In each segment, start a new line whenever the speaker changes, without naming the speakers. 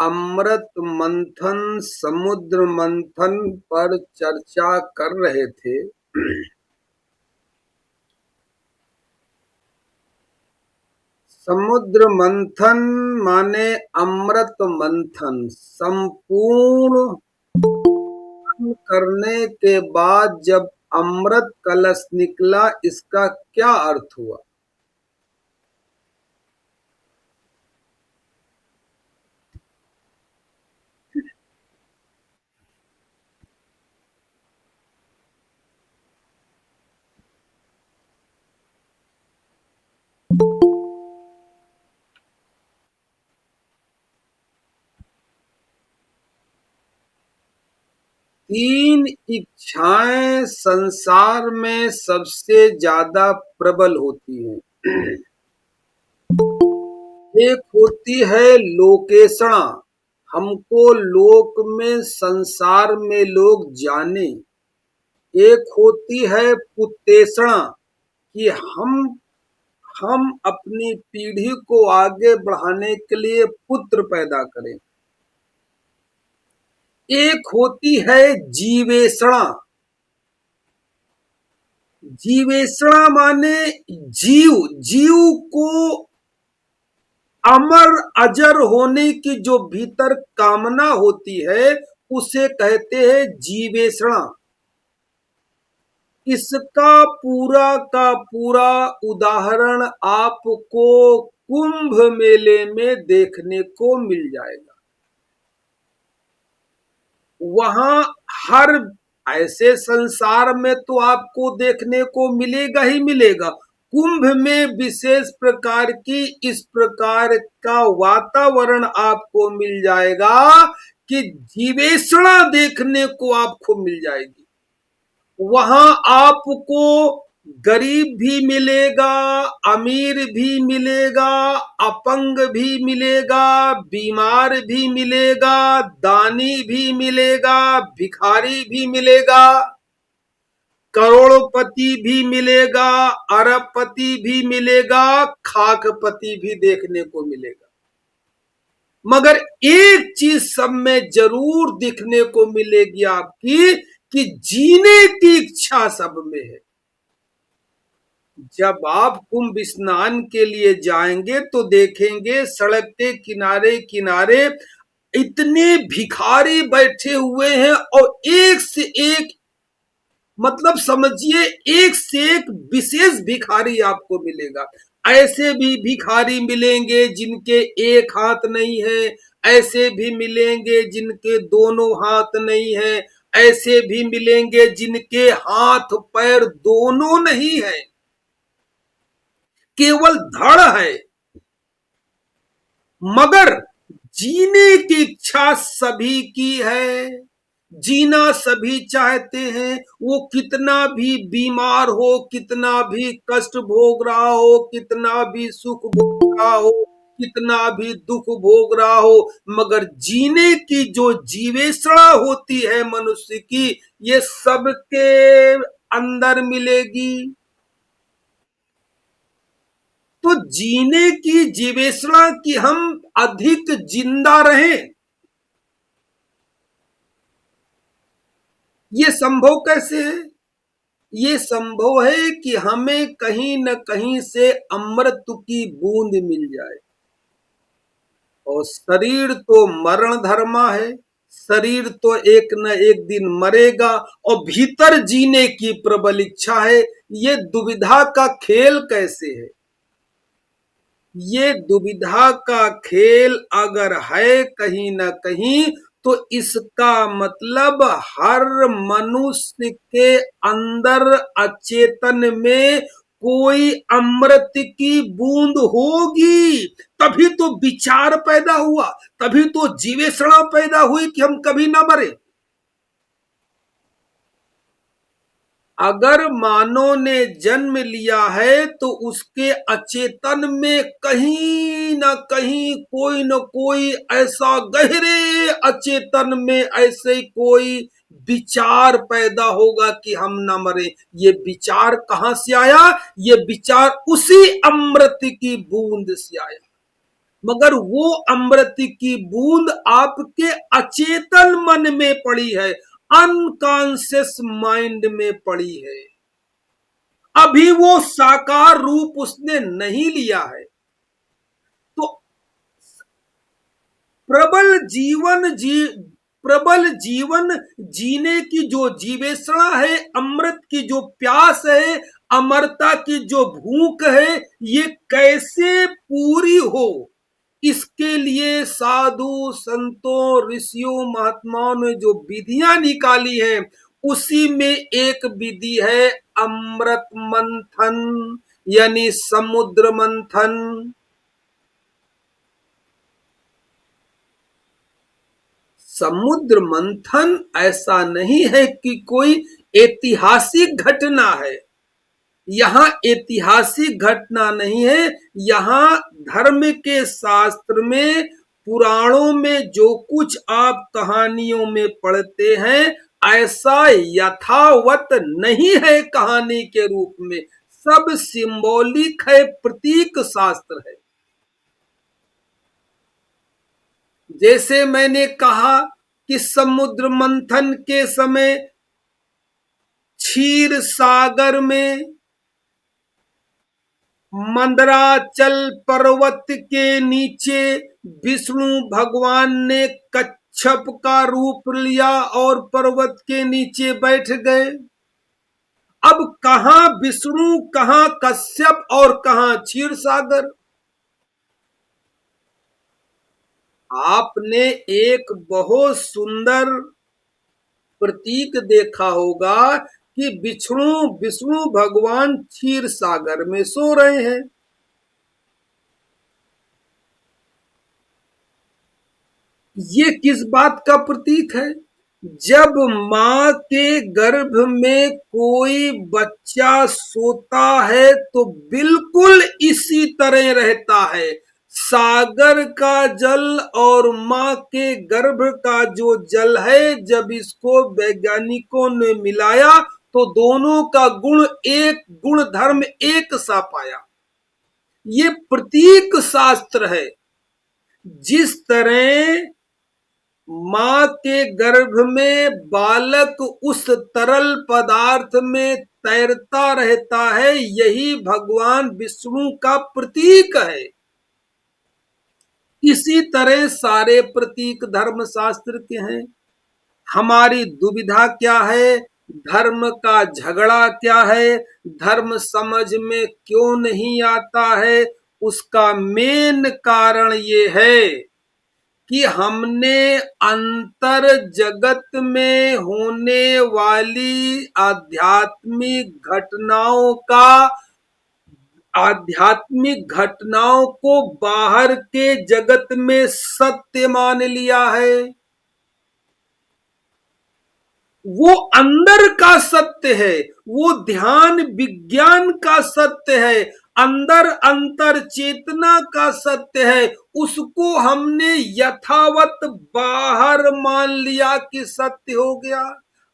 अमृत मंथन समुद्र मंथन पर चर्चा कर रहे थे। समुद्र मंथन माने अमृत मंथन संपूर्ण करने के बाद जब अमृत कलश निकला, इसका क्या अर्थ हुआ? तीन इच्छाएं संसार में सबसे ज्यादा प्रबल होती हैं। एक होती है लोकेशणा, हमको लोक में संसार में लोग जाने। एक होती है पुत्तेषणा कि हम अपनी पीढ़ी को आगे बढ़ाने के लिए पुत्र पैदा करें। एक होती है जीवेषणा, जीवेषणा माने जीव, जीव को अमर अजर होने की जो भीतर कामना होती है उसे कहते हैं जीवेषणा। इसका पूरा का पूरा उदाहरण आपको कुंभ मेले में देखने को मिल जाएगा। वहां हर ऐसे संसार में तो आपको देखने को मिलेगा ही मिलेगा। कुंभ में विशेष प्रकार की इस प्रकार का वातावरण आपको मिल जाएगा कि जीवेषणा देखने को आपको मिल जाएगी। वहां आपको गरीब भी मिलेगा, अमीर भी मिलेगा, अपंग भी मिलेगा, बीमार भी मिलेगा, दानी भी मिलेगा, भिखारी भी मिलेगा, करोड़पति भी मिलेगा, अरबपति भी मिलेगा, खाकपति भी देखने को मिलेगा। मगर एक चीज सब में जरूर दिखने को मिलेगी आपकी कि जीने की इच्छा सब में है। जब आप कुंभ स्नान के लिए जाएंगे तो देखेंगे सड़क के किनारे किनारे इतने भिखारी बैठे हुए हैं और एक से एक, मतलब समझिए एक से एक विशेष भिखारी आपको मिलेगा। ऐसे भी भिखारी मिलेंगे जिनके एक हाथ नहीं है, ऐसे भी मिलेंगे जिनके दोनों हाथ नहीं है, ऐसे भी मिलेंगे जिनके हाथ पैर दोनों नहीं है, केवल धड़ है। मगर जीने की इच्छा सभी की है, जीना सभी चाहते हैं। वो कितना भी बीमार हो, कितना भी कष्ट भोग रहा हो, कितना भी सुख भोग रहा हो, कितना भी दुख भोग रहा हो, मगर जीने की जो जीवेषणा होती है मनुष्य की, ये सबके अंदर मिलेगी। तो जीने की जीवेषणा की हम अधिक जिंदा रहें, ये संभव कैसे है? ये संभव है कि हमें कहीं न कहीं से अमृत की बूंद मिल जाए। और शरीर तो मरण धर्मा है, शरीर तो एक न एक दिन मरेगा और भीतर जीने की प्रबल इच्छा है। ये दुविधा का खेल कैसे है? ये दुविधा का खेल अगर है कहीं न कहीं, तो इसका मतलब हर मनुष्य के अंदर अचेतन में कोई अमृत की बूंद होगी। तभी तो विचार पैदा हुआ, तभी तो जीवेषणा पैदा हुई कि हम कभी ना मरे। अगर मानव ने जन्म लिया है तो उसके अचेतन में कहीं ना कहीं कोई न कोई ऐसा गहरे अचेतन में ऐसे कोई विचार पैदा होगा कि हम न मरे। ये विचार कहां से आया? ये विचार उसी अमृत की बूंद से आया। मगर वो अमृत की बूंद आपके अचेतन मन में पड़ी है, अनकॉन्शियस माइंड में पड़ी है। अभी वो साकार रूप उसने नहीं लिया है। तो प्रबल जीवन जी प्रबल जीवन जीने की जो जीवेषणा है, अमृत की जो प्यास है, अमरता की जो भूख है, ये कैसे पूरी हो, इसके लिए साधु संतों ऋषियों महात्माओं ने जो विधियां निकाली हैं, उसी में एक विधि है अमृत मंथन, यानी समुद्र मंथन। समुद्र मंथन ऐसा नहीं है कि कोई ऐतिहासिक घटना है। यहां ऐतिहासिक घटना नहीं है, यहां धर्म के शास्त्र में, पुराणों में जो कुछ आप कहानियों में पढ़ते हैं, ऐसा यथावत नहीं है कहानी के रूप में। सब सिंबॉलिक है, प्रतीक शास्त्र है। जैसे मैंने कहा कि समुद्र मंथन के समय क्षीर सागर में मंदराचल पर्वत के नीचे विष्णु भगवान ने कच्छप का रूप लिया और पर्वत के नीचे बैठ गए। अब कहां विष्णु, कहां कश्यप और कहां क्षीर सागर। आपने एक बहुत सुंदर प्रतीक देखा होगा कि विष्णु विष्णु भगवान क्षीर सागर में सो रहे हैं। ये किस बात का प्रतीक है? जब मां के गर्भ में कोई बच्चा सोता है तो बिल्कुल इसी तरह रहता है। सागर का जल और मां के गर्भ का जो जल है, जब इसको वैज्ञानिकों ने मिलाया तो दोनों का गुण एक, गुण धर्म एक सा पाया। ये प्रतीक शास्त्र है। जिस तरह मां के गर्भ में बालक उस तरल पदार्थ में तैरता रहता है, यही भगवान विष्णु का प्रतीक है। इसी तरह सारे प्रतीक धर्म शास्त्र के हैं। हमारी दुविधा क्या है, धर्म का झगड़ा क्या है, धर्म समझ में क्यों नहीं आता है? उसका मेन कारण ये है कि हमने अंतर जगत में होने वाली आध्यात्मिक घटनाओं को बाहर के जगत में सत्य मान लिया है। वो अंदर का सत्य है, वो ध्यान विज्ञान का सत्य है, अंदर अंतर चेतना का सत्य है। उसको हमने यथावत बाहर मान लिया कि सत्य हो गया।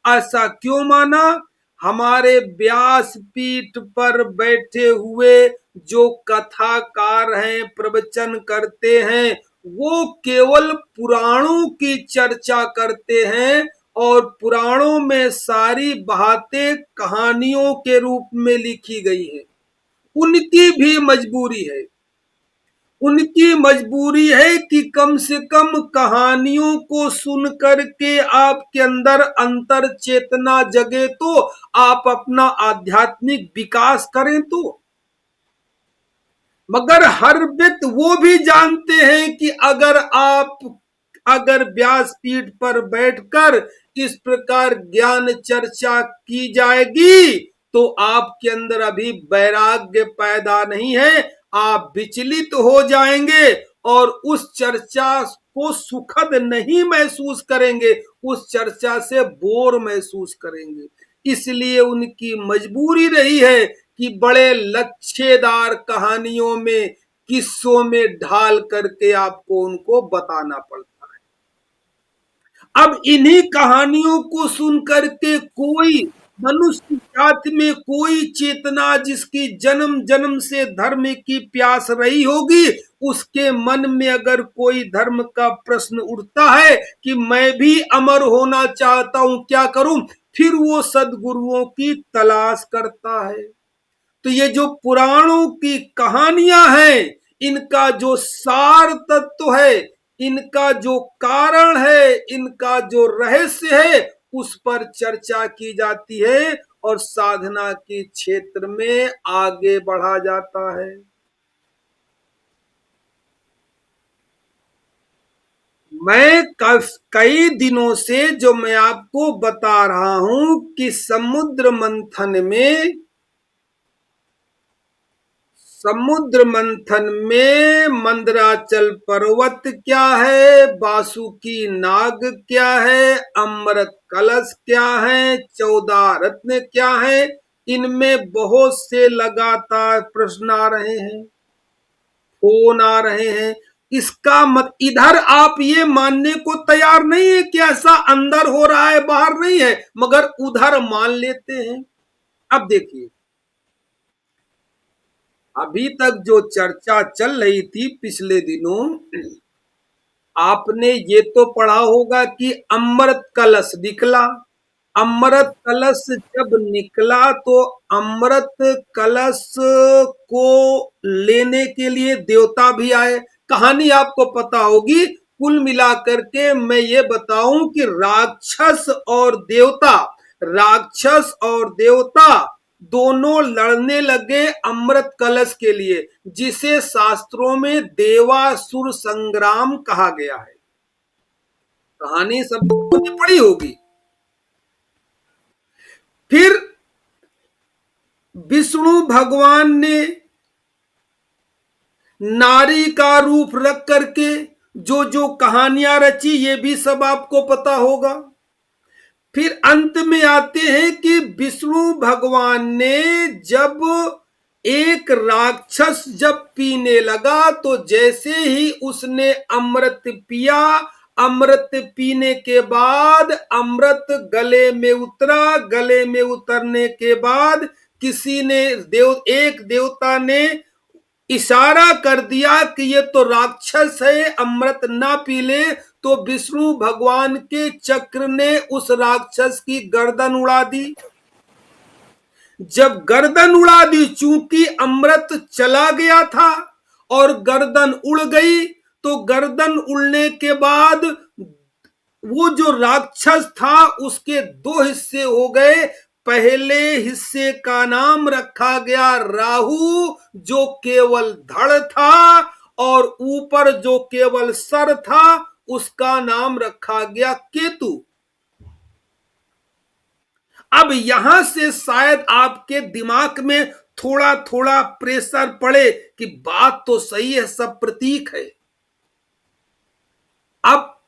ऐसा क्यों माना? हमारे व्यास पीठ पर बैठे हुए जो कथाकार हैं, प्रवचन करते हैं, वो केवल पुराणों की चर्चा करते हैं और पुराणों में सारी बातें कहानियों के रूप में लिखी गई है। उनकी भी मजबूरी है। उनकी मजबूरी है कि कम से कम कहानियों को सुन करके आपके अंदर अंतर चेतना जगे, तो आप अपना आध्यात्मिक विकास करें। तो मगर हर व्यक्ति वो भी जानते हैं कि अगर व्यासपीठ पर बैठकर इस प्रकार ज्ञान चर्चा की जाएगी तो आपके अंदर अभी वैराग्य पैदा नहीं है, आप विचलित हो जाएंगे और उस चर्चा को सुखद नहीं महसूस करेंगे, उस चर्चा से बोर महसूस करेंगे। इसलिए उनकी मजबूरी रही है कि बड़े लच्छेदार कहानियों में, किस्सों में ढाल करके आपको उनको बताना पड़ता है। अब इन्हीं कहानियों को सुन करके कोई मनुष्य जाति में कोई चेतना जिसकी जन्म जन्म से धर्म की प्यास रही होगी, उसके मन में अगर कोई धर्म का प्रश्न उठता है कि मैं भी अमर होना चाहता हूं, क्या करूं, फिर वो सदगुरुओं की तलाश करता है। तो ये जो पुराणों की कहानियां हैं, इनका जो सार तत्व है, इनका जो कारण है, इनका जो रहस्य है, उस पर चर्चा की जाती है और साधना के क्षेत्र में आगे बढ़ा जाता है। मैं कई दिनों से जो मैं आपको बता रहा हूं कि समुद्र मंथन में मंदराचल पर्वत क्या है, वासुकी नाग क्या है, अमृत कलश क्या है, 14 रत्न क्या है, इनमें बहुत से लगातार प्रश्न आ रहे हैं, फोन आ रहे हैं। इसका मत इधर आप ये मानने को तैयार नहीं है कि ऐसा अंदर हो रहा है, बाहर नहीं है, मगर उधर मान लेते हैं। अब देखिए, अभी तक जो चर्चा चल रही थी पिछले दिनों, आपने ये तो पढ़ा होगा कि अमृत कलश निकला। अमृत कलश जब निकला तो अमृत कलश को लेने के लिए देवता भी आए। कहानी आपको पता होगी। कुल मिलाकर के मैं ये बताऊं कि राक्षस और देवता दोनों लड़ने लगे अमृत कलश के लिए, जिसे शास्त्रों में देवासुर संग्राम कहा गया है। कहानी सब लोगों ने पढ़ी होगी। फिर विष्णु भगवान ने नारी का रूप रख करके जो जो कहानियां रची, ये भी सब आपको पता होगा। फिर अंत में आते हैं कि विष्णु भगवान ने जब एक राक्षस जब पीने लगा, तो जैसे ही उसने अमृत पिया, अमृत पीने के बाद अमृत गले में उतरा। गले में उतरने के बाद किसी ने एक देवता ने इशारा कर दिया कि ये तो राक्षस है, अमृत ना पी ले। तो विष्णु भगवान के चक्र ने उस राक्षस की गर्दन उड़ा दी। जब गर्दन उड़ा दी, चूंकि अमृत चला गया था और गर्दन उड़ गई, तो गर्दन उड़ने के बाद वो जो राक्षस था उसके दो हिस्से हो गए। पहले हिस्से का नाम रखा गया राहु, जो केवल धड़ था, और ऊपर जो केवल सर था उसका नाम रखा गया केतु। अब यहां से शायद आपके दिमाग में थोड़ा थोड़ा प्रेशर पड़े कि बात तो सही है, सब प्रतीक है। अब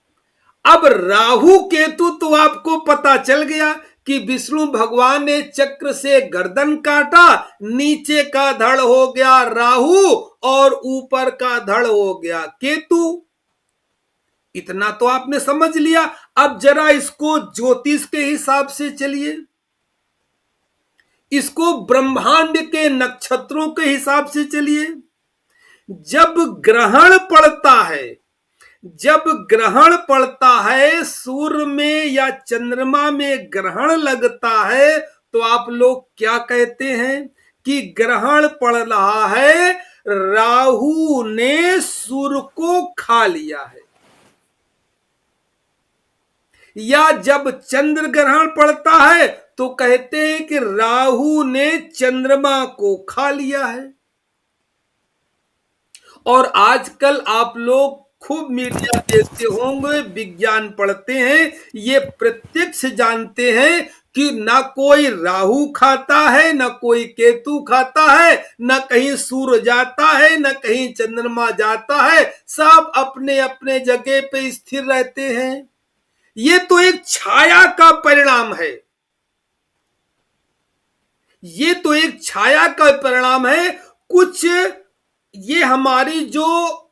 अब राहु केतु तो आपको पता चल गया कि विष्णु भगवान ने चक्र से गर्दन काटा, नीचे का धड़ हो गया राहु और ऊपर का धड़ हो गया केतु। इतना तो आपने समझ लिया। अब जरा इसको ज्योतिष के हिसाब से चलिए, इसको ब्रह्मांड के नक्षत्रों के हिसाब से चलिए। जब ग्रहण पड़ता है जब ग्रहण पड़ता है, सूर्य में या चंद्रमा में ग्रहण लगता है, तो आप लोग क्या कहते हैं कि ग्रहण पड़ रहा है, राहु ने सूर्य को खा लिया है। या जब चंद्र ग्रहण पड़ता है तो कहते हैं कि राहु ने चंद्रमा को खा लिया है। और आजकल आप लोग खूब मीडिया देखते होंगे, विज्ञान पढ़ते हैं, ये प्रत्यक्ष जानते हैं कि ना कोई राहु खाता है, ना कोई केतु खाता है, ना कहीं सूर्य जाता है, ना कहीं चंद्रमा जाता है। सब अपने अपने जगह पे स्थिर रहते हैं। ये तो एक छाया का परिणाम है। ये तो एक छाया का परिणाम है। कुछ ये हमारी जो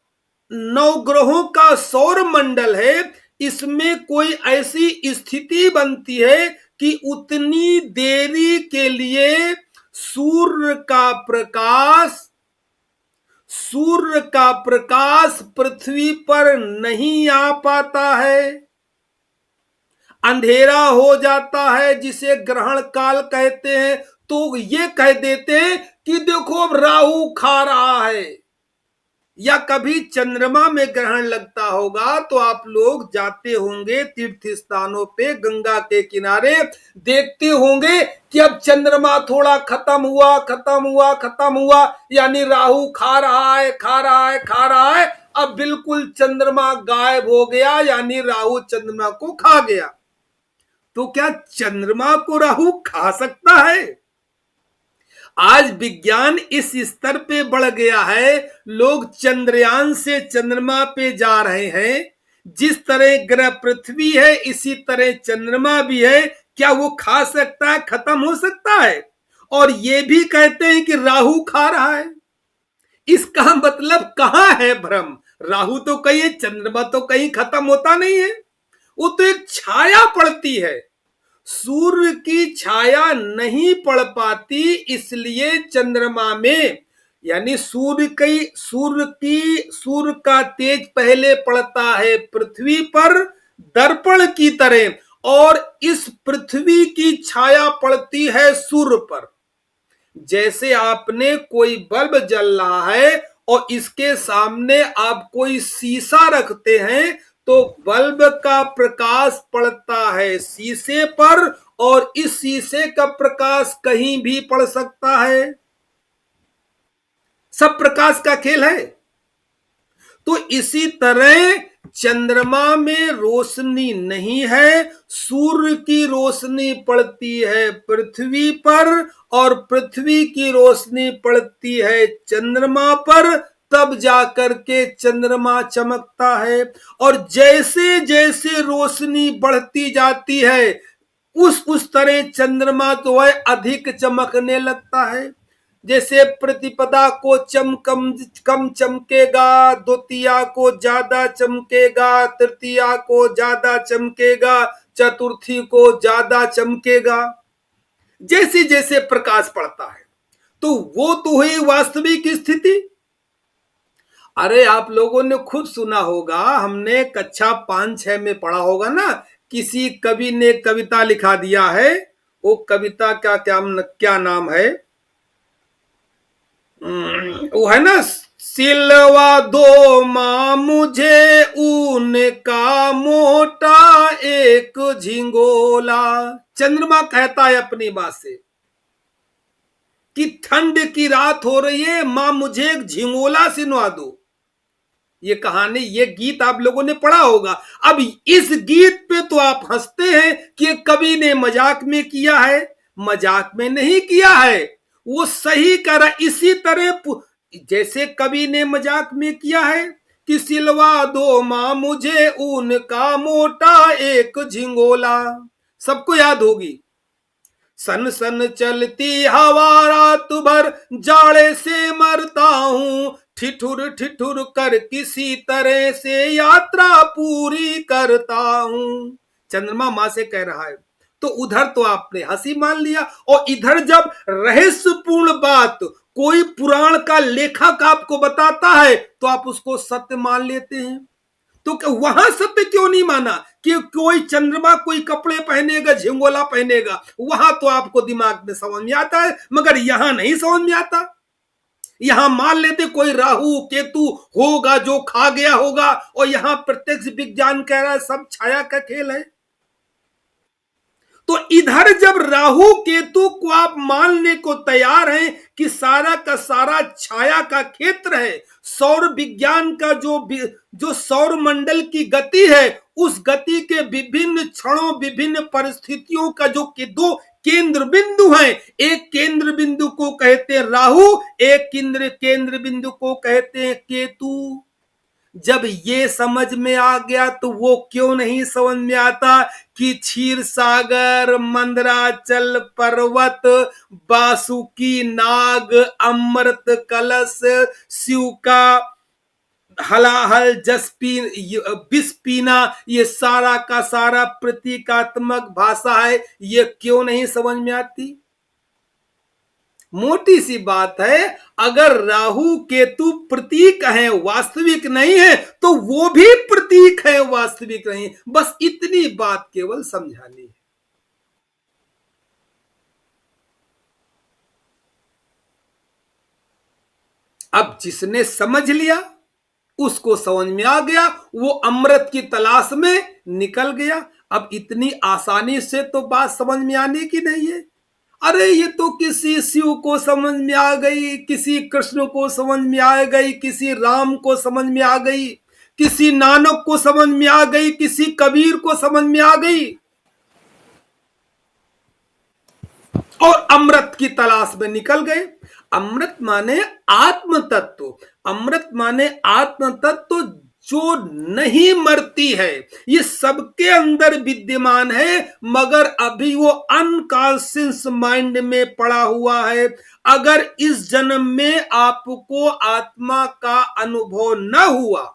नवग्रहों का सौर मंडल है, इसमें कोई ऐसी स्थिति बनती है कि उतनी देरी के लिए सूर्य का प्रकाश सूर्य का प्रकाश पृथ्वी पर नहीं आ पाता है, अंधेरा हो जाता है, जिसे ग्रहण काल कहते हैं। तो ये कह देते हैं कि देखो अब राहु खा रहा है। या कभी चंद्रमा में ग्रहण लगता होगा तो आप लोग जाते होंगे तीर्थ स्थानों पे, गंगा के किनारे, देखते होंगे कि अब चंद्रमा थोड़ा खत्म हुआ खत्म हुआ खत्म हुआ, यानी राहु खा रहा है खा रहा है खा रहा है। अब बिल्कुल चंद्रमा गायब हो गया, यानी राहु चंद्रमा को खा गया। तो क्या चंद्रमा को राहु खा सकता है? आज विज्ञान इस स्तर पे बढ़ गया है, लोग चंद्रयान से चंद्रमा पे जा रहे हैं। जिस तरह ग्रह पृथ्वी है इसी तरह चंद्रमा भी है। क्या वो खा सकता है, खत्म हो सकता है? और ये भी कहते हैं कि राहु खा रहा है। इसका मतलब कहां है भ्रम? राहु तो कहीं है, चंद्रमा तो कहीं खत्म होता नहीं है। वो तो एक छाया पड़ती है, सूर्य की छाया नहीं पड़ पाती, इसलिए चंद्रमा में, यानी सूर्य का तेज पहले पड़ता है पृथ्वी पर दर्पण की तरह, और इस पृथ्वी की छाया पड़ती है सूर्य पर। जैसे आपने कोई बल्ब जल रहा है और इसके सामने आप कोई शीशा रखते हैं, तो बल्ब का प्रकाश पड़ता है शीशे पर, और इस शीशे का प्रकाश कहीं भी पड़ सकता है। सब प्रकाश का खेल है। तो इसी तरह चंद्रमा में रोशनी नहीं है, सूर्य की रोशनी पड़ती है पृथ्वी पर, और पृथ्वी की रोशनी पड़ती है चंद्रमा पर, तब जाकर के चंद्रमा चमकता है। और जैसे जैसे रोशनी बढ़ती जाती है, उस तरह चंद्रमा तो है अधिक चमकने लगता है। जैसे प्रतिपदा को कम चमकेगा, द्वितीया को ज्यादा चमकेगा, तृतीया को ज्यादा चमकेगा, चतुर्थी को ज्यादा चमकेगा, जैसे जैसे प्रकाश पड़ता है। तो वो तो हुई वास्तविक स्थिति। अरे आप लोगों ने खुद सुना होगा, हमने कक्षा 5-6 में पढ़ा होगा ना, किसी कवि ने कविता लिखा दिया है। वो कविता का क्या नाम है? वो है ना, सिलवा दो मां मुझे ऊन का मोटा एक झिंगोला। चंद्रमा कहता है अपनी बात से कि ठंड की रात हो रही है, मां मुझे एक झिंगोला सिलवा दो। ये कहानी, ये गीत आप लोगों ने पढ़ा होगा। अब इस गीत पे तो आप हंसते हैं कि कवि ने मजाक में किया है। मजाक में नहीं किया है, वो सही करा। इसी तरह जैसे कवि ने मजाक में किया है कि सिलवा दो मां मुझे ऊन का मोटा एक झिंगोला, सबको याद होगी। सन सन चलती हवा रात भर जाड़े से मरता हूं, ठिठुर ठिठुर कर किसी तरह से यात्रा पूरी करता हूं। चंद्रमा मां से कह रहा है। तो उधर तो आपने हंसी मान लिया, और इधर जब रहस्यपूर्ण बात कोई पुराण का लेखक आपको बताता है तो आप उसको सत्य मान लेते हैं। तो वहां सत्य क्यों नहीं माना कि कोई चंद्रमा कोई कपड़े पहनेगा, झिंगोला पहनेगा? वहां तो आपको दिमाग में समझ में आता है, मगर यहां नहीं समझ में आता। यहां मान लेते कोई राहु केतु होगा जो खा गया होगा, और यहां प्रत्यक्ष विज्ञान कह रहा है सब छाया का खेल है। तो इधर जब राहु केतु को आप मानने को तैयार हैं कि सारा का सारा छाया का क्षेत्र है, सौर विज्ञान का जो सौर मंडल की गति है, उस गति के विभिन्न क्षणों विभिन्न परिस्थितियों का जो कि दो केंद्र बिंदु हैं, एक केंद्र बिंदु को कहते हैं राहु, एक केंद्र बिंदु को कहते हैं केतु। जब ये समझ में आ गया तो वो क्यों नहीं समझ में आता कि क्षीर सागर, मंदराचल पर्वत, बासुकी नाग, अमृत कलश, शिव का हलाहल बिस पीना, ये सारा का सारा प्रतीकात्मक भाषा है। ये क्यों नहीं समझ में आती? मोटी सी बात है, अगर राहु केतु प्रतीक है, वास्तविक नहीं है, तो वो भी प्रतीक है, वास्तविक नहीं। बस इतनी बात केवल समझानी है। अब जिसने समझ लिया, उसको समझ में आ गया, वो अमृत की तलाश में निकल गया। अब इतनी आसानी से तो बात समझ में आने की नहीं है। अरे ये तो किसी शिव को समझ में आ गई, किसी कृष्ण को समझ में आ गई, किसी राम को समझ में आ गई, किसी नानक को समझ में आ गई, किसी कबीर को समझ में आ गई, और अमृत की तलाश में निकल गए। अमृत माने आत्म तत्व, अमृत माने आत्म तत्व जो नहीं मरती है। ये सबके अंदर विद्यमान है, मगर अभी वो अनकॉन्शियस माइंड में पड़ा हुआ है। अगर इस जन्म में आपको आत्मा का अनुभव न हुआ,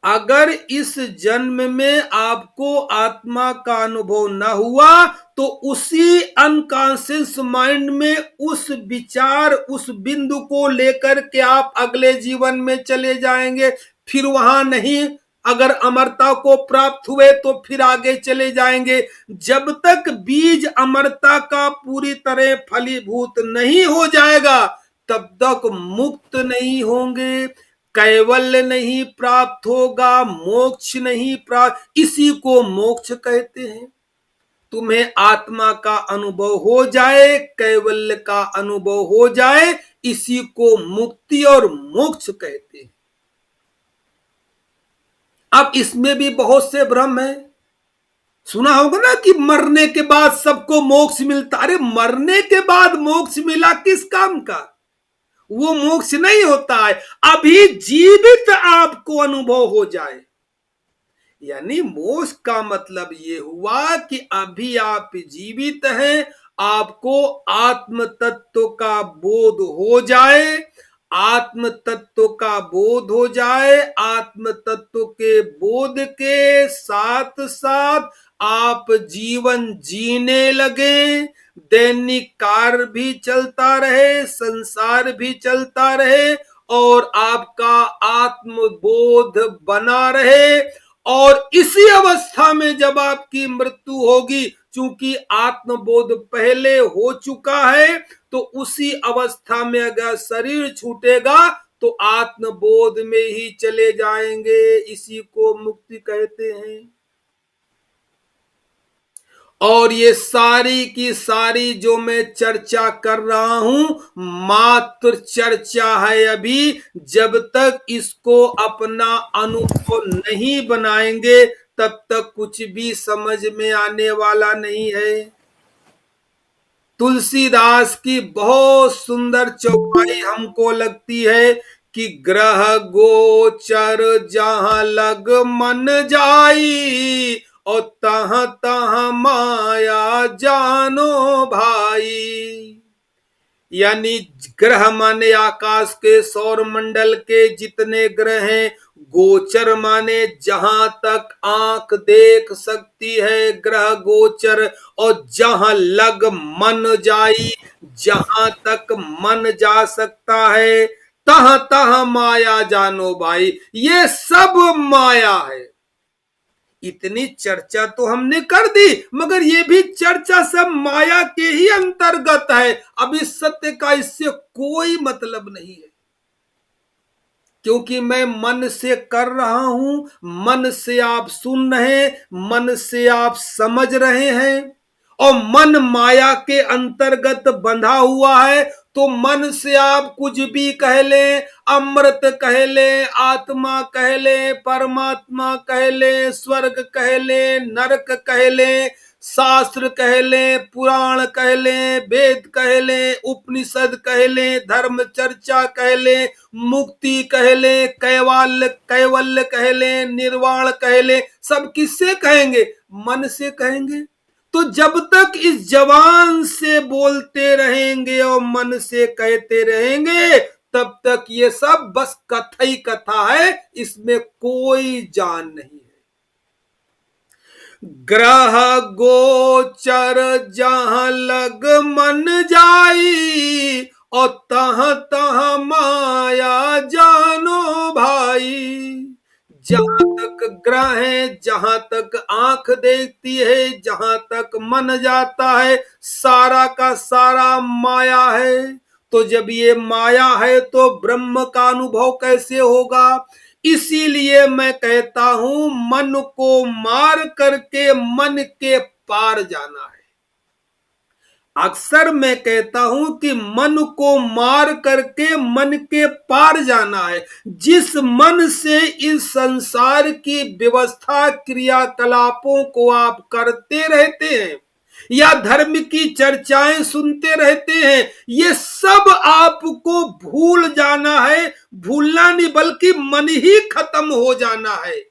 अगर इस जन्म में आपको आत्मा का अनुभव न हुआ, तो उसी अनकॉन्शियस माइंड में उस विचार, उस बिंदु को लेकर के आप अगले जीवन में चले जाएंगे। फिर वहां नहीं, अगर अमरता को प्राप्त हुए तो फिर आगे चले जाएंगे। जब तक बीज अमरता का पूरी तरह फलीभूत नहीं हो जाएगा, तब तक मुक्त नहीं होंगे, कैवल्य नहीं प्राप्त होगा, मोक्ष नहीं प्राप्त। इसी को मोक्ष कहते हैं। तुम्हें आत्मा का अनुभव हो जाए, कैवल्य का अनुभव हो जाए, इसी को मुक्ति और मोक्ष कहते हैं। अब इसमें भी बहुत से भ्रम है। सुना होगा ना कि मरने के बाद सबको मोक्ष मिलता। अरे मरने के बाद मोक्ष मिला किस काम का? वो मोक्ष नहीं होता है, अभी जीवित आपको अनुभव हो जाए। यानी मोक्ष का मतलब ये हुआ कि अभी आप जीवित हैं, आपको आत्म तत्व का बोध हो जाए, आत्म तत्व का बोध हो जाए। आत्म तत्व के बोध के साथ साथ आप जीवन जीने लगे, दैनिक कार्य भी चलता रहे, संसार भी चलता रहे, और आपका आत्मबोध बना रहे। और इसी अवस्था में जब आपकी मृत्यु होगी, चूंकि आत्मबोध पहले हो चुका है, तो उसी अवस्था में अगर शरीर छूटेगा तो आत्मबोध में ही चले जाएंगे। इसी को मुक्ति कहते हैं। और ये सारी की सारी जो मैं चर्चा कर रहा हूं, मात्र चर्चा है। अभी जब तक इसको अपना अनुभव नहीं बनाएंगे, तब तक कुछ भी समझ में आने वाला नहीं है। तुलसीदास की बहुत सुंदर चौपाई हमको लगती है कि ग्रह गोचर जहां लग मन जाई, और तहां तहां माया जानो भाई। यानी ग्रह माने आकाश के सौर मंडल के जितने ग्रह हैं, गोचर माने जहां तक आंख देख सकती है ग्रह गोचर, और जहां लग मन जाई, जहां तक मन जा सकता है, तहां तहां माया जानो भाई। ये सब माया है। इतनी चर्चा तो हमने कर दी, मगर ये भी चर्चा सब माया के ही अंतर्गत है। अब इस सत्य का इससे कोई मतलब नहीं है, क्योंकि मैं मन से कर रहा हूं, मन से आप सुन रहे हैं, मन से आप समझ रहे हैं, और मन माया के अंतर्गत बंधा हुआ है। तो मन से आप कुछ भी कह लें, अमृत कह लें, आत्मा कह लें, परमात्मा कह लें, स्वर्ग कह लें, नरक कह लें, शास्त्र कह लें, पुराण कह लें, वेद कह लें, उपनिषद कह लें, धर्म चर्चा कह लें, मुक्ति कह लें, कैवल्य कैवल्य कह लें, निर्वाण कह लें, सब किससे कहेंगे? मन से कहेंगे। तो जब तक इस जबान से बोलते रहेंगे और मन से कहते रहेंगे, तब तक ये सब बस कथा ही कथा है, इसमें कोई जान नहीं है। ग्रह गोचर जहां लग मन जाई, और तहां तहां माया जानो भाई। जहां तक ग्रह है, जहां तक आंख देखती है, जहां तक मन जाता है, सारा का सारा माया है। तो जब ये माया है तो ब्रह्म का अनुभव कैसे होगा? इसीलिए मैं कहता हूं मन को मार करके मन के पार जाना है। अक्सर मैं कहता हूं कि मन को मार करके मन के पार जाना है। जिस मन से इस संसार की व्यवस्था क्रियाकलापों को आप करते रहते हैं या धर्म की चर्चाएं सुनते रहते हैं, ये सब आपको भूल जाना है। भूलना नहीं बल्कि मन ही खत्म हो जाना है।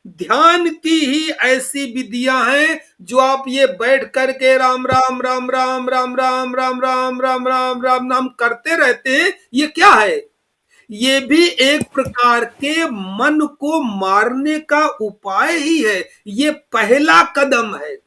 ध्यान की ही ऐसी विधियां हैं जो आप ये बैठ करके राम राम राम राम राम राम राम राम राम राम राम नाम करते रहते हैं। ये क्या है? ये भी एक प्रकार के मन को मारने का उपाय ही है। ये पहला कदम है।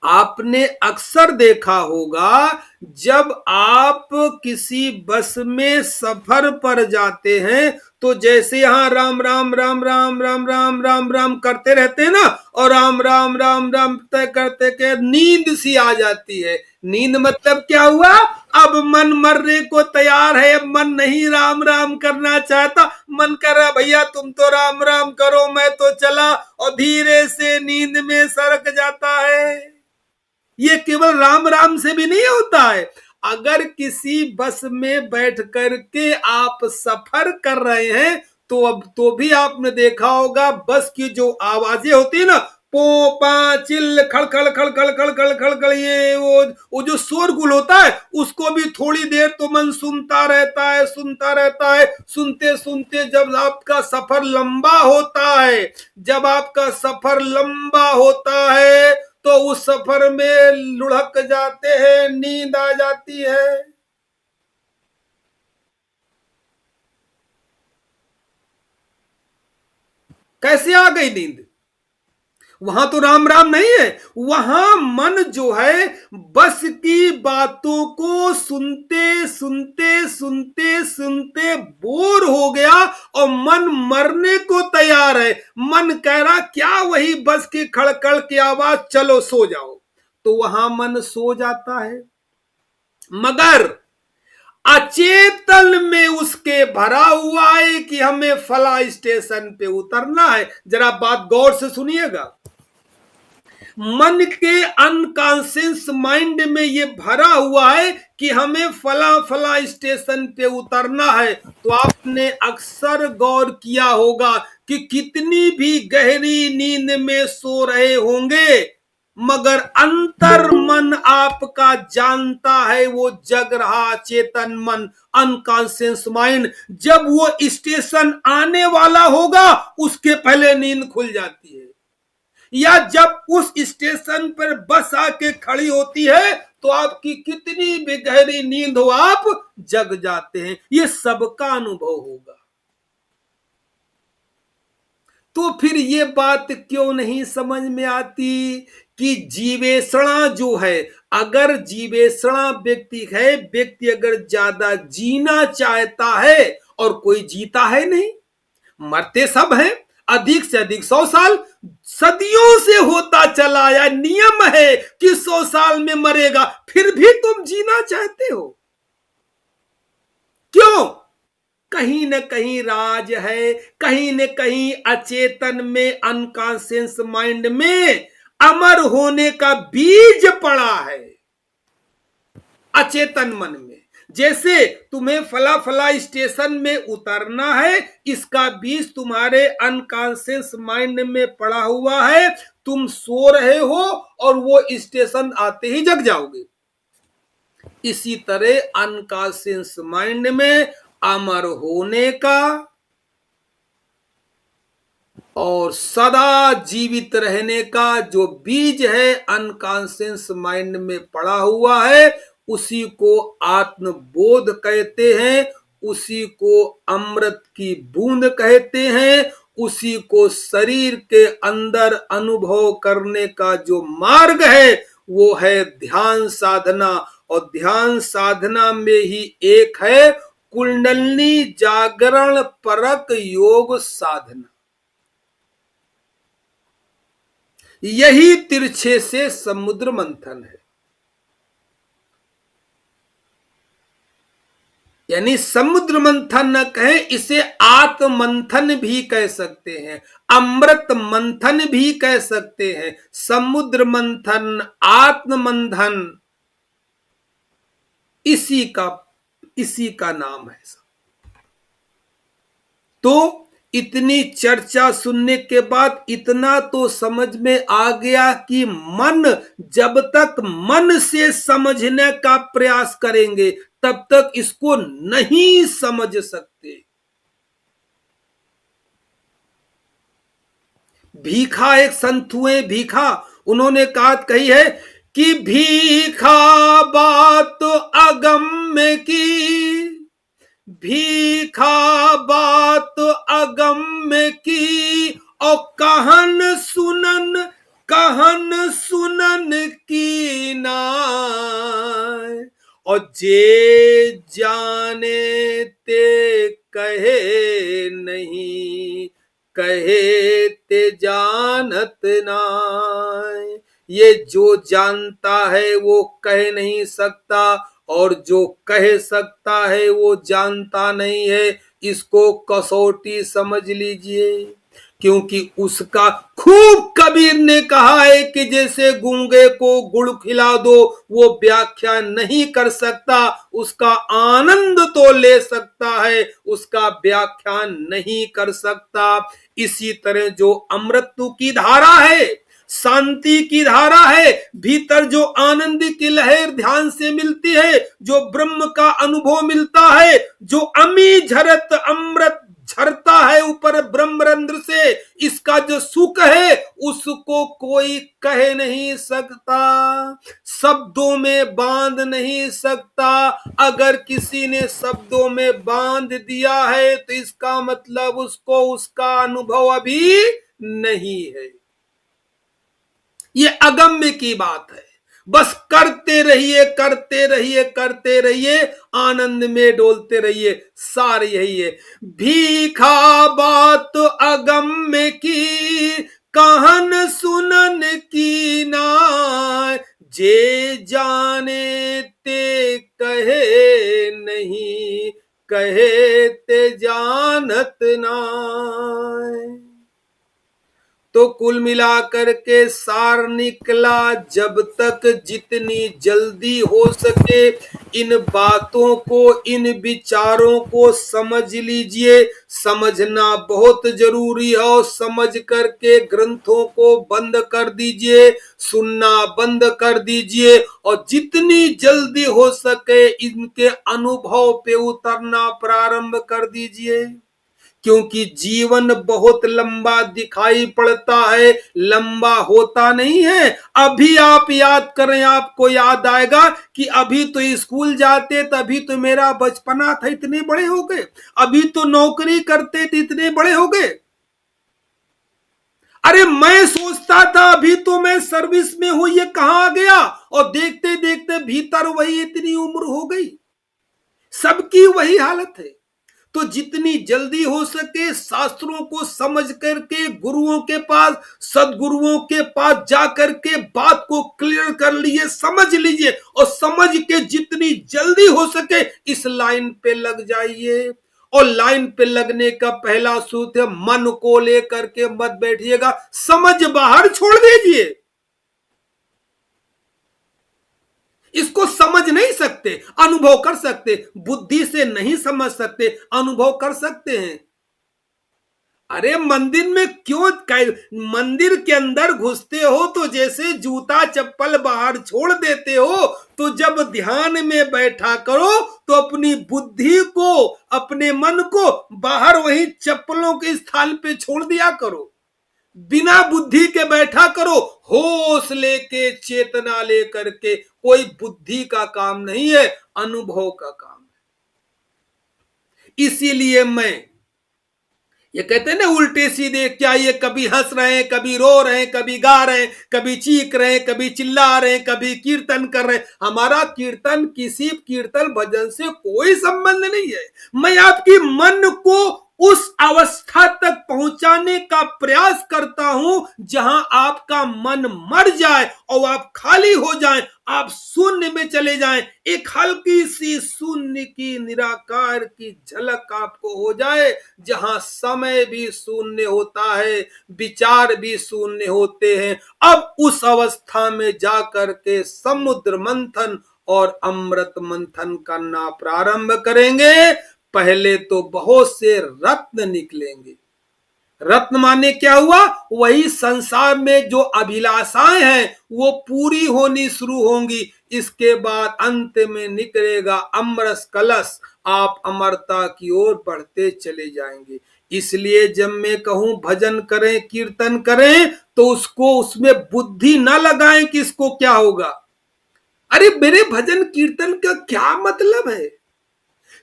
आपने अक्सर देखा होगा, जब आप किसी बस में सफर पर जाते हैं तो जैसे यहां राम राम राम राम राम राम राम राम करते रहते हैं ना, और राम राम राम राम तय करते के नींद सी आ जाती है। नींद मतलब क्या हुआ? अब मन मरने को तैयार है, अब मन नहीं राम राम करना चाहता। मन कर रहा भैया तुम तो राम राम करो, मैं तो चला, और धीरे से नींद में सरक जाता है। ये केवल राम राम से भी नहीं होता है। अगर किसी बस में बैठ करके आप सफर कर रहे हैं तो अब तो भी आपने देखा होगा बस की जो आवाजें होती है ना, पो पा चिल्ल खड़ खड़ खड़ खड़ खड़ खड़ खड़ खड़, ये वो जो शोरगुल होता है उसको भी थोड़ी देर तो मन सुनता रहता है, सुनता रहता है। सुनते सुनते जब आपका सफर लंबा होता है, जब आपका सफर लंबा होता है तो उस सफर में लुढ़क जाते हैं, नींद आ जाती है। कैसे आ गई नींद? वहां तो राम राम नहीं है। वहां मन जो है बस की बातों को सुनते सुनते सुनते सुनते बोर हो गया और मन मरने को तैयार है। मन कह रहा क्या वही बस की खड़खड़ की आवाज, चलो सो जाओ। तो वहां मन सो जाता है, मगर अचेतन में उसके भरा हुआ है कि हमें फला स्टेशन पे उतरना है। जरा बात गौर से सुनिएगा। मन के अनकॉन्शियस माइंड में ये भरा हुआ है कि हमें फला फला स्टेशन पे उतरना है। तो आपने अक्सर गौर किया होगा कि कितनी भी गहरी नींद में सो रहे होंगे, मगर अंतर मन आपका जानता है वो जग रहा चेतन मन, अनकॉन्शियस माइंड। जब वो स्टेशन आने वाला होगा उसके पहले नींद खुल जाती है, या जब उस स्टेशन पर बस आके खड़ी होती है तो आपकी कितनी भी गहरी नींद हो आप जग जाते हैं। ये सबका अनुभव होगा। तो फिर ये बात क्यों नहीं समझ में आती कि जीवेषणा जो है, अगर जीवेषणा व्यक्ति है, व्यक्ति अगर ज्यादा जीना चाहता है, और कोई जीता है नहीं, मरते सब हैं, अधिक से अधिक 100 साल सदियों से होता चला आया, नियम है कि 100 साल में मरेगा, फिर भी तुम जीना चाहते हो क्यों? कहीं न कहीं राज है, कहीं न कहीं अचेतन में, अनकॉन्शियस माइंड में अमर होने का बीज पड़ा है। अचेतन मन में जैसे तुम्हें फला फला स्टेशन में उतरना है, इसका बीज तुम्हारे अनकॉन्शियस माइंड में पड़ा हुआ है। तुम सो रहे हो और वो स्टेशन आते ही जग जाओगे। इसी तरह अनकॉन्शियस माइंड में अमर होने का और सदा जीवित रहने का जो बीज है अनकॉन्शियस माइंड में पड़ा हुआ है, उसी को आत्मबोध कहते हैं, उसी को अमृत की बूंद कहते हैं, उसी को शरीर के अंदर अनुभव करने का जो मार्ग है वो है ध्यान साधना। और ध्यान साधना में ही एक है कुंडलिनी जागरण परक योग साधना। यही तिरछे से समुद्र मंथन है। यानी समुद्र मंथन न कहें, इसे आत्म मंथन भी कह सकते हैं, अमृत मंथन भी कह सकते हैं। समुद्र मंथन, आत्म मंथन, इसी का नाम है। तो इतनी चर्चा सुनने के बाद इतना तो समझ में आ गया कि मन, जब तक मन से समझने का प्रयास करेंगे तब तक इसको नहीं समझ सकते। भीखा, एक संत हुए भीखा, उन्होंने कही है कि भीखा बात अगम्य की, भीखा बात अगम्य की, और कहन सुनन की नाय, और जे जाने ते कहे नहीं, कहे ते जानत नाय। ये जो जानता है वो कह नहीं सकता, और जो कह सकता है वो जानता नहीं है। इसको कसौटी समझ लीजिए, क्योंकि उसका, खूब कबीर ने कहा है कि जैसे गूंगे को गुड़ खिला दो, वो व्याख्या नहीं कर सकता, उसका आनंद तो ले सकता है, उसका व्याख्या नहीं कर सकता। इसी तरह जो अमृतत्व की धारा है, शांति की धारा है, भीतर जो आनंद की लहर ध्यान से मिलती है, जो ब्रह्म का अनुभव मिलता है, जो अमी झरत अमृत झरता है ऊपर ब्रह्मरंध्र से, इसका जो सुख है उसको कोई कह नहीं सकता, शब्दों में बांध नहीं सकता। अगर किसी ने शब्दों में बांध दिया है तो इसका मतलब उसको उसका अनुभव अभी नहीं है। ये अगम्य की बात है। बस करते रहिए, करते रहिए, करते रहिए, आनंद में डोलते रहिए, सार यही है। भीखा बात अगम्य की, कहन सुनन की नाय, जे जाने ते कहे नहीं, कहे ते जानत नाय। तो कुल मिलाकर के सार निकला, जब तक जितनी जल्दी हो सके इन बातों को, इन विचारों को समझ लीजिए। समझना बहुत जरूरी है, और समझ करके ग्रंथों को बंद कर दीजिए, सुनना बंद कर दीजिए, और जितनी जल्दी हो सके इनके अनुभव पे उतरना प्रारंभ कर दीजिए। क्योंकि जीवन बहुत लंबा दिखाई पड़ता है, लंबा होता नहीं है। अभी आप याद करें, आपको याद आएगा कि अभी तो स्कूल जाते तभी तो मेरा बचपना था, इतने बड़े हो गए। अभी तो नौकरी करते थे, इतने बड़े हो गए। अरे मैं सोचता था अभी तो मैं सर्विस में हूं, ये कहां गया, और देखते देखते भीतर वही इतनी उम्र हो गई। सबकी वही हालत है। तो जितनी जल्दी हो सके शास्त्रों को समझ करके गुरुओं के पास, सदगुरुओं के पास जाकर के बात को क्लियर कर लीजिए, समझ लीजिए, और समझ के जितनी जल्दी हो सके इस लाइन पे लग जाइए। और लाइन पे लगने का पहला सूत्र, मन को लेकर के मत बैठिएगा, समझ बाहर छोड़ दीजिए। इसको समझ नहीं सकते, अनुभव कर सकते, बुद्धि से नहीं समझ सकते, अनुभव कर सकते हैं। अरे मंदिर में क्यों, मंदिर के अंदर घुसते हो तो जैसे जूता चप्पल बाहर छोड़ देते हो, तो जब ध्यान में बैठा करो तो अपनी बुद्धि को, अपने मन को बाहर वही चप्पलों के स्थान पे छोड़ दिया करो। बिना बुद्धि के बैठा करो, होश लेके चेतना लेकर के, कोई बुद्धि का काम नहीं है, अनुभव का काम है। इसीलिए मैं ये कहते हैं ना, उल्टे सीधे क्या, ये कभी हंस रहे हैं, कभी रो रहे हैं, कभी गा रहे हैं, कभी चीख रहे हैं, कभी चिल्ला रहे हैं, कभी कीर्तन कर रहे हैं। हमारा कीर्तन, किसी कीर्तन भजन से कोई संबंध नहीं है। मैं आपकी मन को उस अवस्था तक पहुंचाने का प्रयास करता हूं जहां आपका मन मर जाए और आप खाली हो जाएं, आप शून्य में चले जाएं, एक हल्की सी शून्य की, निराकार की झलक आपको हो जाए, जहां समय भी शून्य होता है, विचार भी शून्य होते हैं। अब उस अवस्था में जाकर के समुद्र मंथन और अमृत मंथन करना प्रारंभ करेंगे। पहले तो बहुत से रत्न निकलेंगे। रत्न माने क्या हुआ, वही संसार में जो अभिलाषाएं हैं वो पूरी होनी शुरू होंगी। इसके बाद अंत में निकलेगा अमरस कलश, आप अमरता की ओर बढ़ते चले जाएंगे। इसलिए जब मैं कहूं भजन करें, कीर्तन करें, तो उसको, उसमें बुद्धि ना लगाएं कि इसको क्या होगा। अरे मेरे भजन कीर्तन का क्या मतलब है।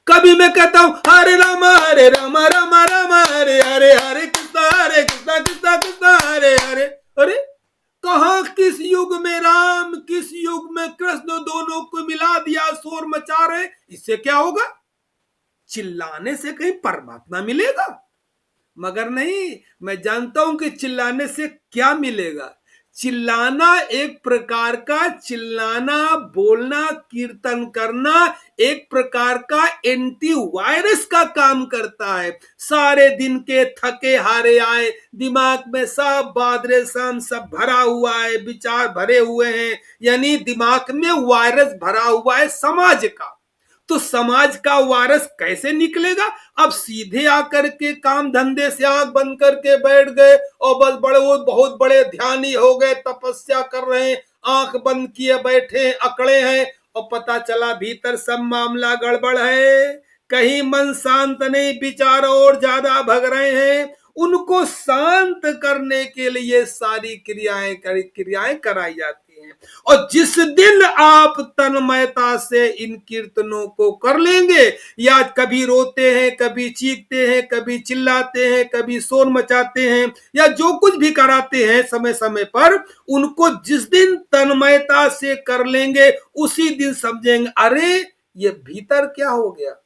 कभी मैं कहता हूं हरे राम राम राम हरे हरे, हरे कृष्णा कृष्णा कृष्णा हरे हरे। अरे कहा, किस युग में राम, किस युग में कृष्ण, दोनों को मिला दिया, शोर मचा रहे, इससे क्या होगा। चिल्लाने से कहीं परमात्मा मिलेगा? मगर नहीं, मैं जानता हूं कि चिल्लाने से क्या मिलेगा। चिल्लाना एक प्रकार का, चिल्लाना, बोलना, कीर्तन करना एक प्रकार का एंटी वायरस का काम करता है। सारे दिन के थके हारे आए, दिमाग में सब बादरे शाम सब भरा हुआ है, विचार भरे हुए हैं, यानी दिमाग में वायरस भरा हुआ है समाज का। तो समाज का वायरस कैसे निकलेगा। अब सीधे आकर के काम धंधे से आंख बंद करके बैठ गए और बस बड़े, वो बहुत बड़े ध्यानी हो गए, तपस्या कर रहे हैं, आंख बंद किए बैठे अकड़े हैं, और पता चला भीतर सब मामला गड़बड़ है। कहीं मन शांत नहीं, विचार और ज्यादा भग रहे हैं। उनको शांत करने के लिए सारी क्रियाएं कराई जाती हैं। और जिस दिन आप तन्मयता से इन कीर्तनों को कर लेंगे, या कभी रोते हैं, कभी चीखते हैं, कभी चिल्लाते हैं, कभी शोर मचाते हैं, या जो कुछ भी कराते हैं समय समय पर, उनको जिस दिन तन्मयता से कर लेंगे, उसी दिन समझेंगे अरे ये भीतर क्या हो गया।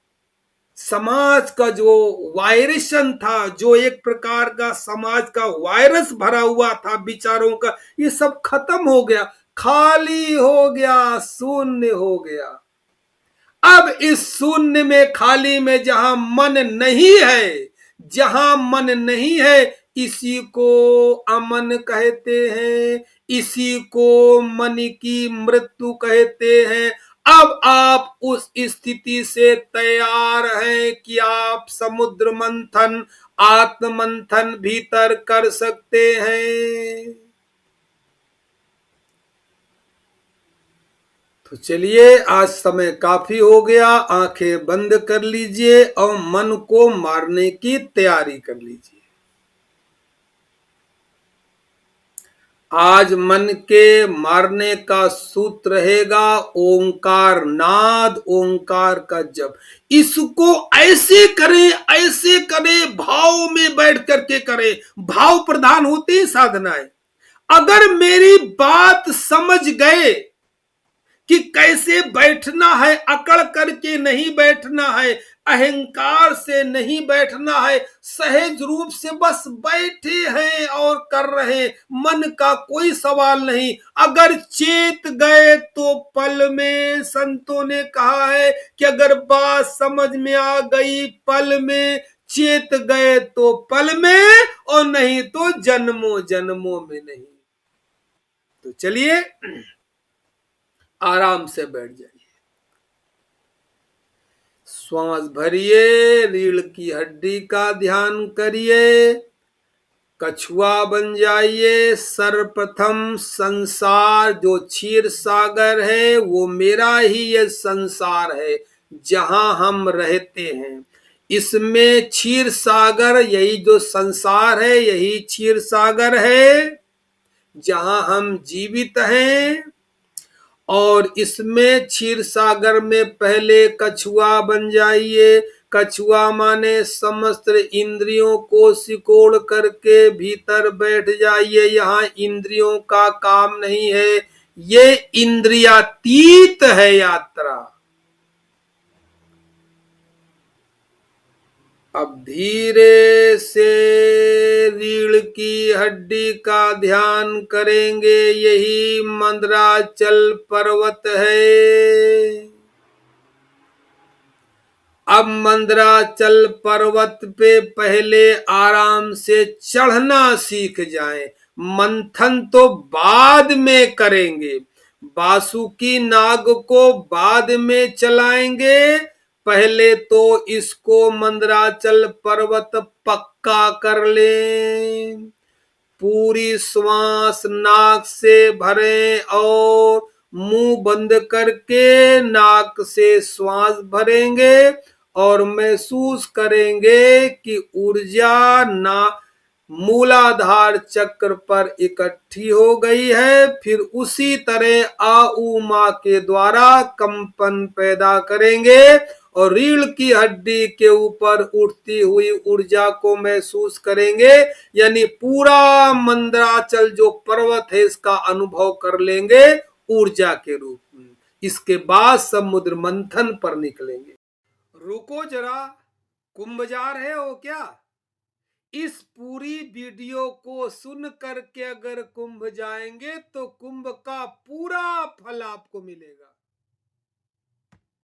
समाज का जो वायरेशन था, जो एक प्रकार का समाज का वायरस भरा हुआ था विचारों का, ये सब खत्म हो गया, खाली हो गया, शून्य हो गया। अब इस शून्य में, खाली में, जहां मन नहीं है, जहां मन नहीं है, इसी को अमन कहते हैं, इसी को मन की मृत्यु कहते हैं। अब आप उस स्थिति से तैयार हैं कि आप समुद्र मंथन, आत्म मंथन भीतर कर सकते हैं। तो चलिए, आज समय काफी हो गया, आंखें बंद कर लीजिए और मन को मारने की तैयारी कर लीजिए। आज मन के मारने का सूत्र रहेगा ओंकार नाद, ओंकार का जप। इसको ऐसे करें, ऐसे करें, भाव में बैठ करके करें। भाव प्रधान होती है साधनाएं। अगर मेरी बात समझ गए कि कैसे बैठना है, अकड़ करके नहीं बैठना है, अहंकार से नहीं बैठना है, सहज रूप से बस बैठे हैं और कर रहे, मन का कोई सवाल नहीं। अगर चेत गए तो पल में, संतों ने कहा है कि अगर बात समझ में आ गई पल में, चेत गए तो पल में, और नहीं तो जन्मों जन्मों में नहीं। तो चलिए, आराम से बैठ जाइए, श्वास भरिए, रीढ़ की हड्डी का ध्यान करिए, कछुआ बन जाइए। सर्वप्रथम संसार जो क्षीर सागर है वो मेरा ही ये संसार है जहां हम रहते हैं। इसमें क्षीर सागर, यही जो संसार है यही क्षीर सागर है जहां हम जीवित हैं। और इसमें क्षीर सागर में पहले कछुआ बन जाइए। कछुआ माने समस्त इंद्रियों को सिकोड़ करके भीतर बैठ जाइए। यहाँ इंद्रियों का काम नहीं है, ये इंद्रियातीत है यात्रा। अब धीरे से रीढ़ की हड्डी का ध्यान करेंगे, यही मंदराचल पर्वत है। अब मंदराचल पर्वत पे पहले आराम से चढ़ना सीख जाएं, मंथन तो बाद में करेंगे। बासुकी नाग को बाद में चलाएंगे, पहले तो इसको मंदराचल पर्वत पक्का कर लें। पूरी श्वास नाक से भरें और मुंह बंद करके नाक से श्वास भरेंगे और महसूस करेंगे कि ऊर्जा ना मूलाधार चक्र पर इकट्ठी हो गई है। फिर उसी तरह आ ऊ मा के द्वारा कंपन पैदा करेंगे और रीढ़ की हड्डी के ऊपर उठती हुई ऊर्जा को महसूस करेंगे, यानी पूरा मंदराचल जो पर्वत है इसका अनुभव कर लेंगे ऊर्जा के रूप में। इसके बाद समुद्र मंथन पर निकलेंगे। रुको जरा, कुंभ जा रहे हो क्या? इस पूरी वीडियो को सुन करके अगर कुंभ जाएंगे तो कुंभ का पूरा फल आपको मिलेगा।